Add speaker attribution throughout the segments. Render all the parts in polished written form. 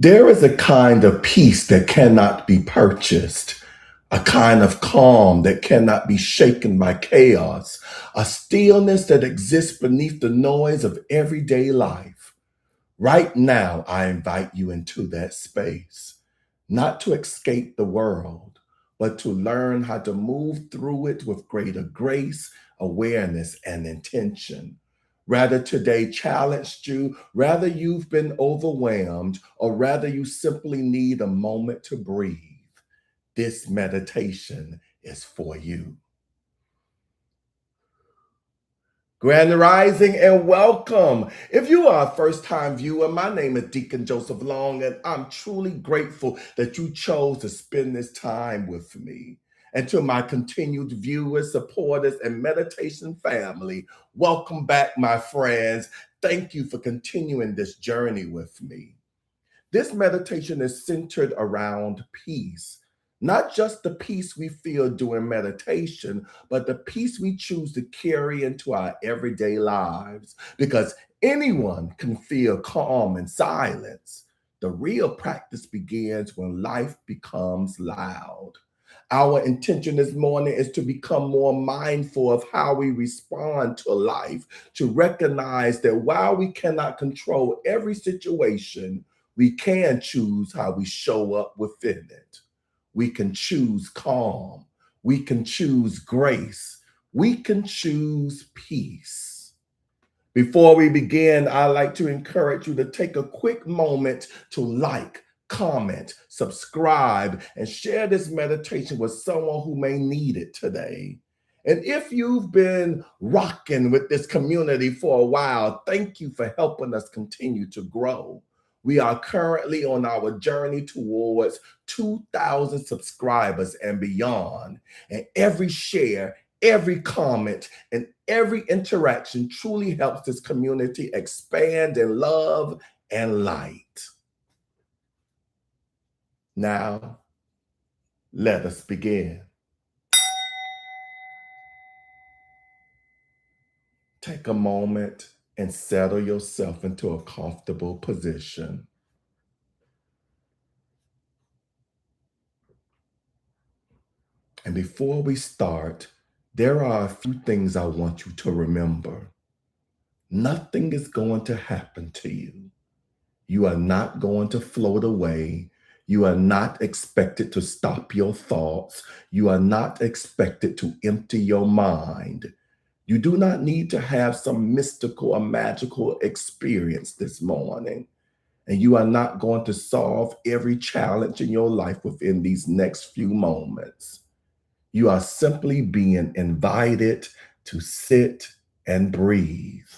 Speaker 1: There is a kind of peace that cannot be purchased, a kind of calm that cannot be shaken by chaos, a stillness that exists beneath the noise of everyday life. Right now, I invite you into that space, not to escape the world, but to learn how to move through it with greater grace, awareness, and intention. Rather today challenged you, rather you've been overwhelmed, or rather you simply need a moment to breathe. This meditation is for you. Grand Rising and welcome. If you are a first time viewer, my name is Deacon Joseph Long, and I'm truly grateful that you chose to spend this time with me. And to my continued viewers, supporters, and meditation family, welcome back, my friends. Thank you for continuing this journey with me. This meditation is centered around peace, not just the peace we feel during meditation, but the peace we choose to carry into our everyday lives. Because anyone can feel calm in silence. The real practice begins when life becomes loud. Our intention this morning is to become more mindful of how we respond to life, to recognize that while we cannot control every situation, we can choose how we show up within it. We can choose calm. We can choose grace. We can choose peace. Before we begin, I'd like to encourage you to take a quick moment to like, comment, subscribe, and share this meditation with someone who may need it today. And if you've been rocking with this community for a while, thank you for helping us continue to grow. We are currently on our journey towards 2,000 subscribers and beyond. And every share, every comment, and every interaction truly helps this community expand in love and light. Now, let us begin. Take a moment and settle yourself into a comfortable position. And before we start, there are a few things I want you to remember. Nothing is going to happen to you. You are not going to float away. You are not expected to stop your thoughts. You are not expected to empty your mind. You do not need to have some mystical or magical experience this morning. And you are not going to solve every challenge in your life within these next few moments. You are simply being invited to sit and breathe.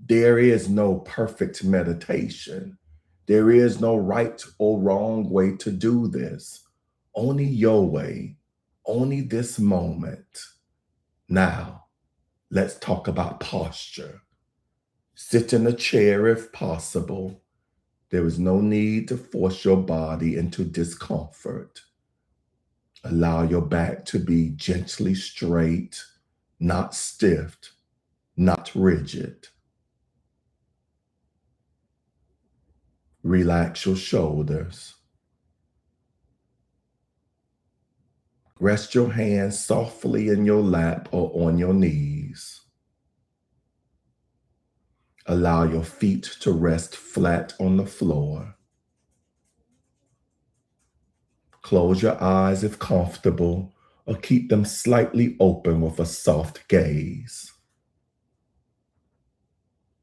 Speaker 1: There is no perfect meditation. There is no right or wrong way to do this. Only your way, only this moment. Now, let's talk about posture. Sit in a chair if possible. There is no need to force your body into discomfort. Allow your back to be gently straight, not stiff, not rigid. Relax your shoulders. Rest your hands softly in your lap or on your knees. Allow your feet to rest flat on the floor. Close your eyes if comfortable, or keep them slightly open with a soft gaze.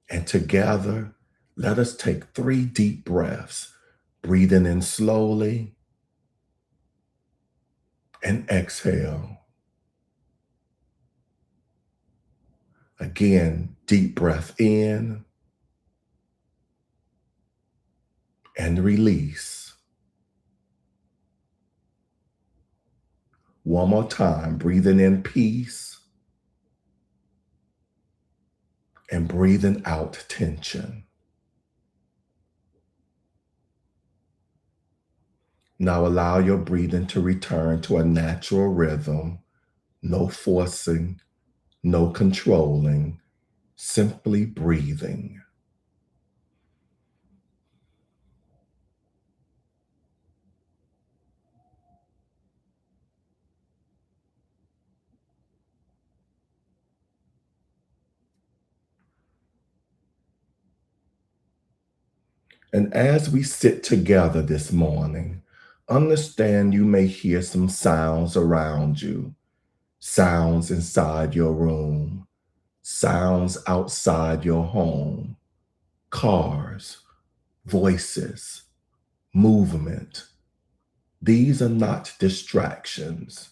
Speaker 1: And together, let us take 3 deep breaths, breathing in slowly and exhale. Again, deep breath in and release. One more time, breathing in peace and breathing out tension. Now allow your breathing to return to a natural rhythm, no forcing, no controlling, simply breathing. And as we sit together this morning, understand you may hear some sounds around you, sounds inside your room, sounds outside your home, cars, voices, movement. These are not distractions.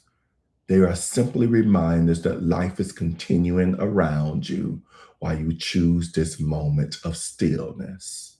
Speaker 1: They are simply reminders that life is continuing around you while you choose this moment of stillness.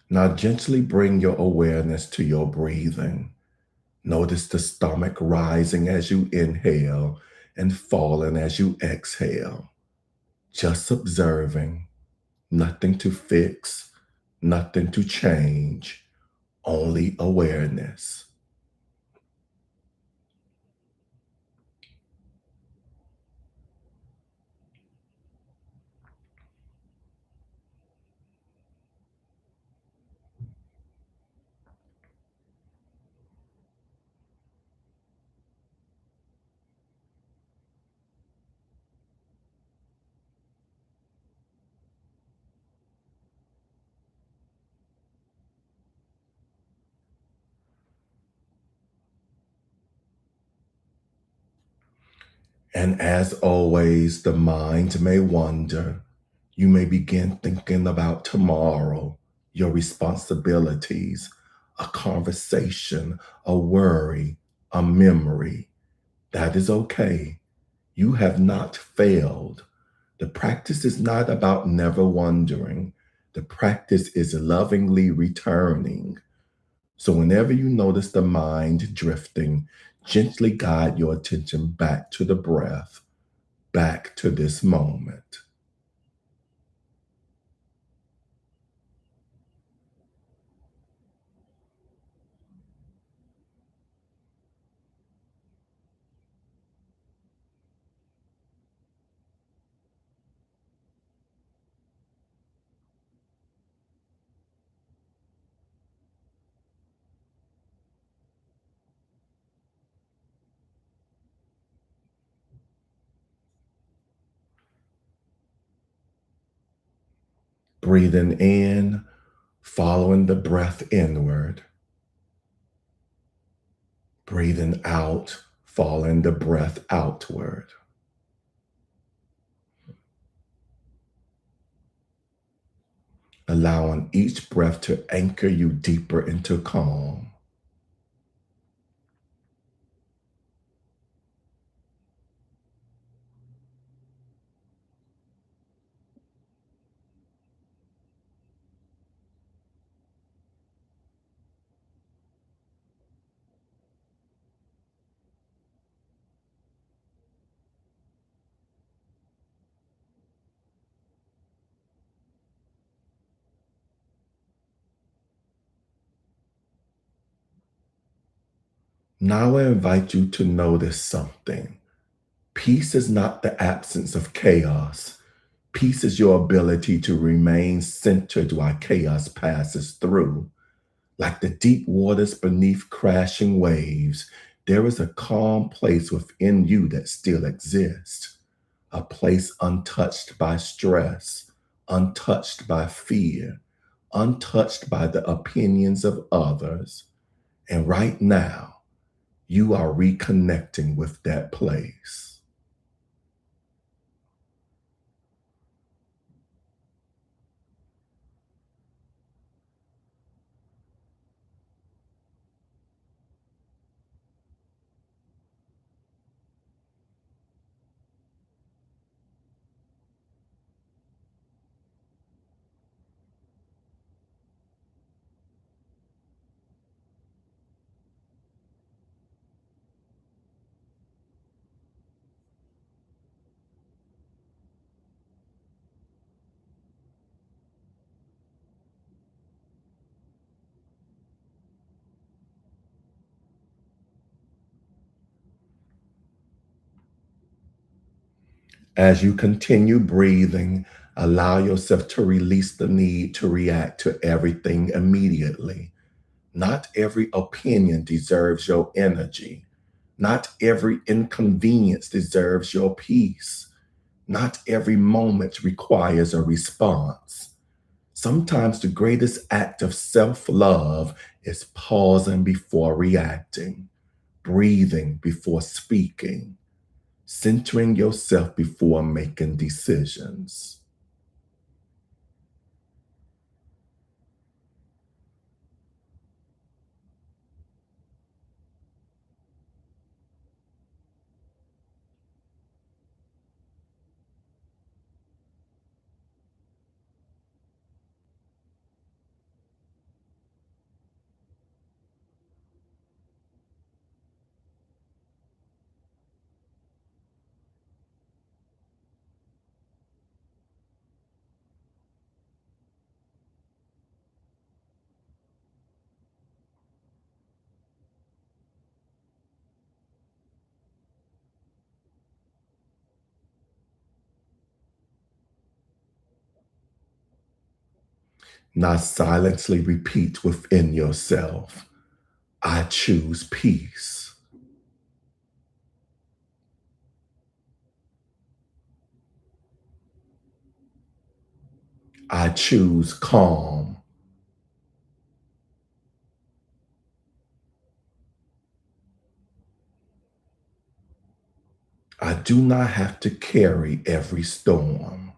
Speaker 1: Now, gently bring your awareness to your breathing. Notice the stomach rising as you inhale and falling as you exhale. Just observing, nothing to fix, nothing to change, only awareness. And as always, the mind may wander. You may begin thinking about tomorrow, your responsibilities, a conversation, a worry, a memory. That is okay. You have not failed. The practice is not about never wondering. The practice is lovingly returning. So, whenever you notice the mind drifting, gently guide your attention back to the breath, back to this moment. Breathing in, following the breath inward. Breathing out, following the breath outward. Allowing each breath to anchor you deeper into calm. Now I invite you to notice something. Peace is not the absence of chaos. Peace is your ability to remain centered while chaos passes through. Like the deep waters beneath crashing waves, there is a calm place within you that still exists. A place untouched by stress, untouched by fear, untouched by the opinions of others. And right now, you are reconnecting with that place. As you continue breathing, allow yourself to release the need to react to everything immediately. Not every opinion deserves your energy. Not every inconvenience deserves your peace. Not every moment requires a response. Sometimes the greatest act of self love is pausing before reacting, breathing before speaking, centering yourself before making decisions. Now silently repeat within yourself, I choose peace. I choose calm. I do not have to carry every storm.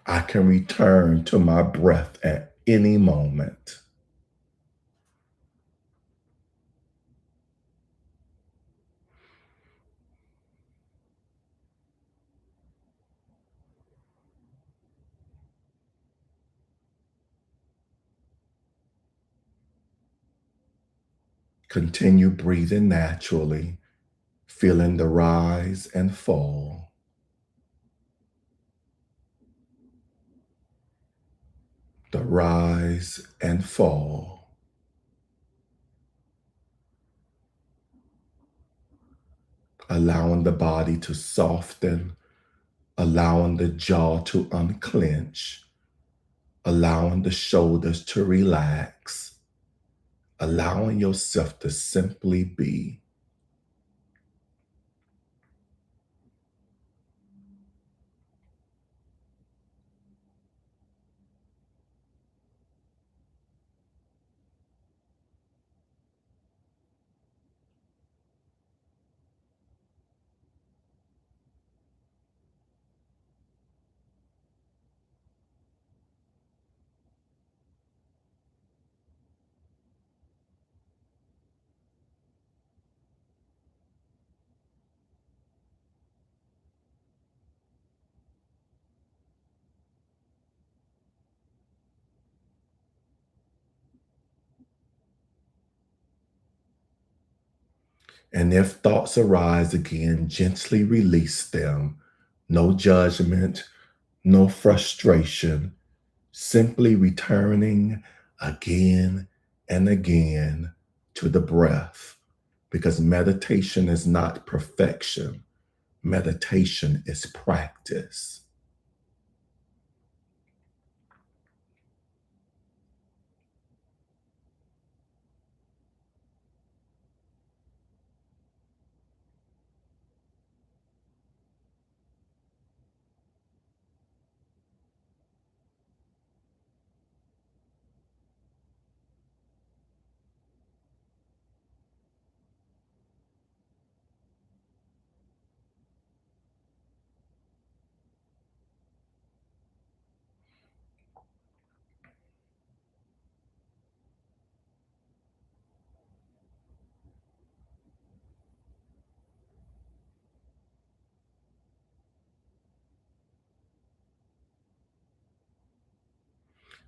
Speaker 1: I can return to my breath at any moment. Continue breathing naturally, feeling the rise and fall, the rise and fall, allowing the body to soften, allowing the jaw to unclench, allowing the shoulders to relax, allowing yourself to simply be. And if thoughts arise again, gently release them. No judgment, no frustration, simply returning again and again to the breath. Because meditation is not perfection, meditation is practice.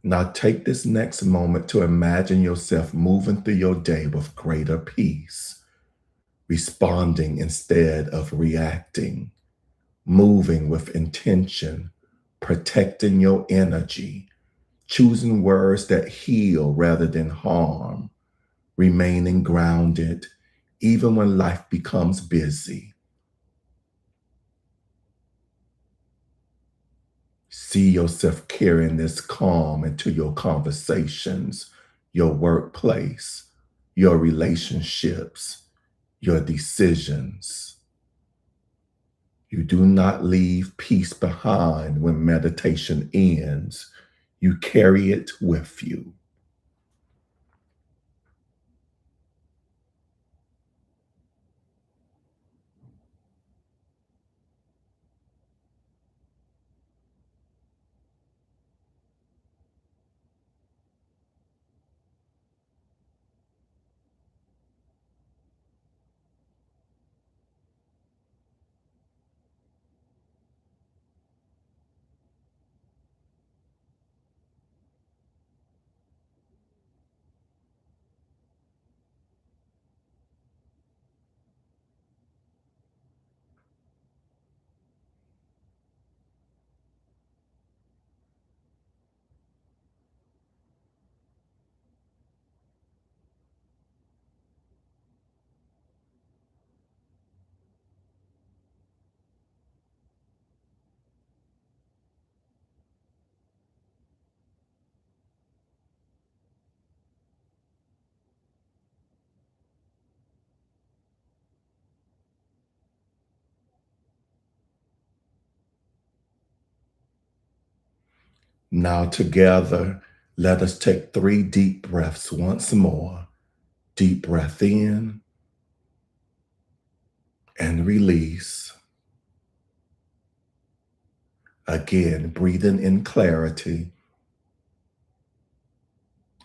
Speaker 1: Now take this next moment to imagine yourself moving through your day with greater peace, responding instead of reacting, moving with intention, protecting your energy, choosing words that heal rather than harm, remaining grounded even when life becomes busy. See yourself carrying this calm into your conversations, your workplace, your relationships, your decisions. You do not leave peace behind when meditation ends. You carry it with you. Now, together, let us take 3 deep breaths once more. Deep breath in and release. Again, breathing in clarity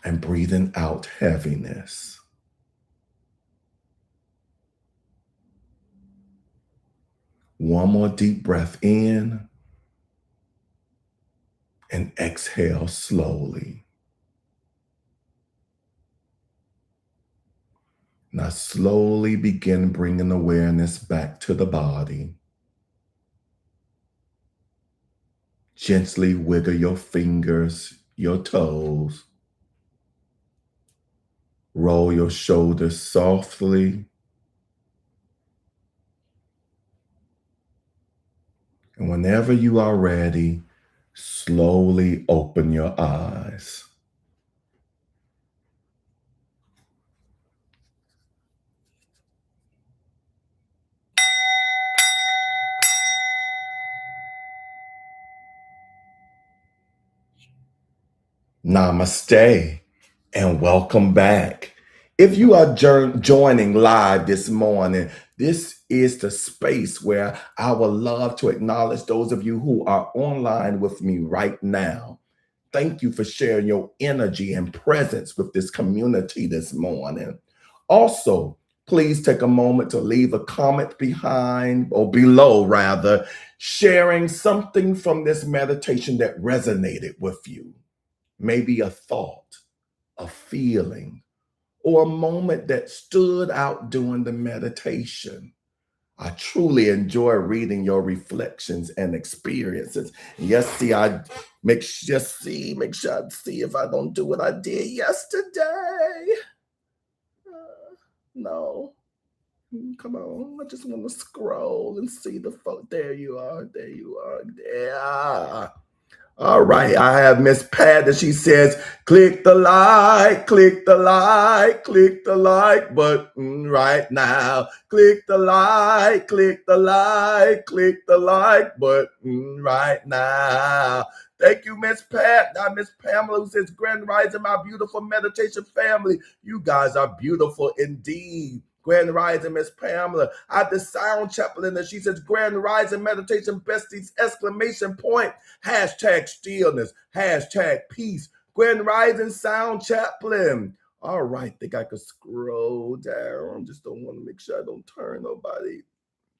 Speaker 1: and breathing out heaviness. One more deep breath in and exhale slowly. Now, slowly begin bringing awareness back to the body. Gently wiggle your fingers, your toes. Roll your shoulders softly. And whenever you are ready, slowly open your eyes. Namaste and welcome back. If you are joining live this morning, this is the space where I would love to acknowledge those of you who are online with me right now. Thank you for sharing your energy and presence with this community this morning. Also, please take a moment to leave a comment behind or below, rather, sharing something from this meditation that resonated with you. Maybe a thought, a feeling, or a moment that stood out during the meditation. I truly enjoy reading your reflections and experiences. Yes, see, I make sure I see if I don't do what I did yesterday. No, come on. I just want to scroll and see the photo. There you are. There you are. Yeah. All right, I have Miss Pat that she says, click the like, click the like, click the like button right now. Click the like, click the like, click the like button right now. Thank you, Miss Pat. Now, Miss Pamela, who says, Grand Rising, my beautiful meditation family. You guys are beautiful indeed. Grand Rising, Miss Pamela. I have the sound chaplain that she says, Grand Rising meditation besties, exclamation point. Hashtag stillness, hashtag peace. Grand Rising Sound Chaplain. All right, think I could scroll down. Just don't want to make sure I don't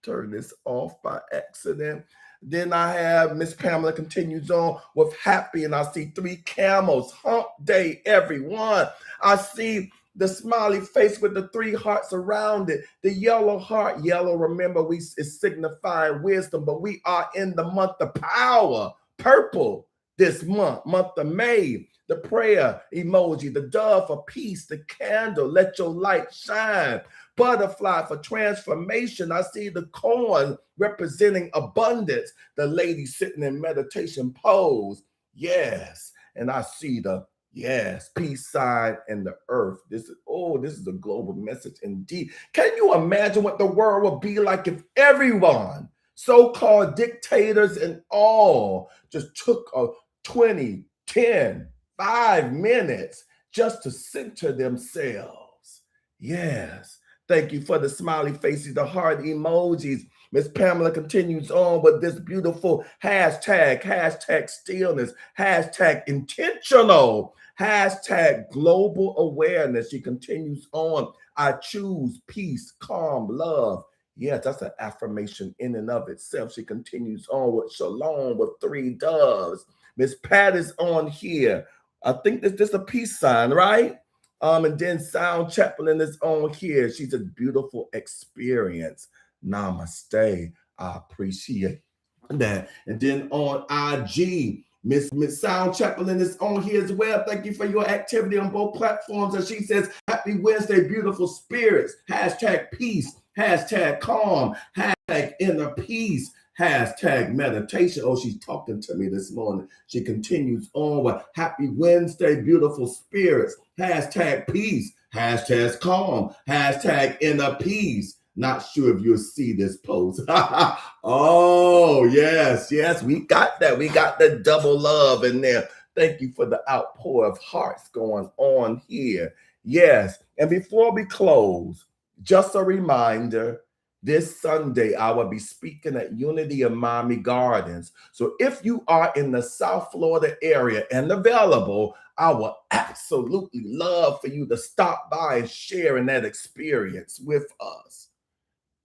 Speaker 1: turn this off by accident. Then I have Miss Pamela continues on with happy, and I see 3 camels. Hump day, everyone. I see the smiley face with the 3 hearts around it. The yellow heart, yellow, remember, is signifying wisdom, but we are in the month of power. Purple this month of May. the prayer emoji, the dove for peace, the candle, let your light shine, butterfly for transformation. I see the corn representing abundance, the lady sitting in meditation pose. Yes. And I see the yes, peace sign and the earth. This is a global message indeed. Can you imagine what the world would be like if everyone, so-called dictators and all, just took a 20, 10, 5 minutes just to center themselves? Yes. Thank you for the smiley faces, the heart emojis. Miss Pamela continues on with this beautiful hashtag stillness, hashtag intentional, hashtag global awareness. She continues on. I choose peace, calm, love. Yes, that's an affirmation in and of itself. She continues on with shalom with three doves. Miss Pat is on here. I think this is a peace sign, right? And then Sound Chaplain is on here. She's a beautiful experience. Namaste. I appreciate that. And then on IG, Miss Sound Chaplain is on here as well. Thank you for your activity on both platforms. And she says, Happy Wednesday, beautiful spirits. Hashtag peace. Hashtag calm. Hashtag inner peace. Hashtag meditation. Oh, she's talking to me this morning. She continues on with Happy Wednesday, beautiful spirits. Hashtag peace. Hashtag calm. Hashtag inner peace. Not sure if you'll see this post. Oh, yes, we got that. We got the double love in there. Thank you for the outpour of hearts going on here. Yes, and before we close, just a reminder, this Sunday, I will be speaking at Unity of Miami Gardens. So if you are in the South Florida area and available, I would absolutely love for you to stop by and share in that experience with us.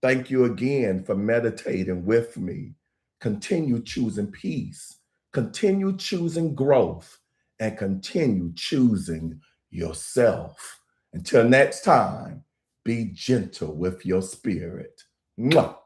Speaker 1: Thank you again for meditating with me. Continue choosing peace, continue choosing growth, and continue choosing yourself. Until next time, be gentle with your spirit. Mwah.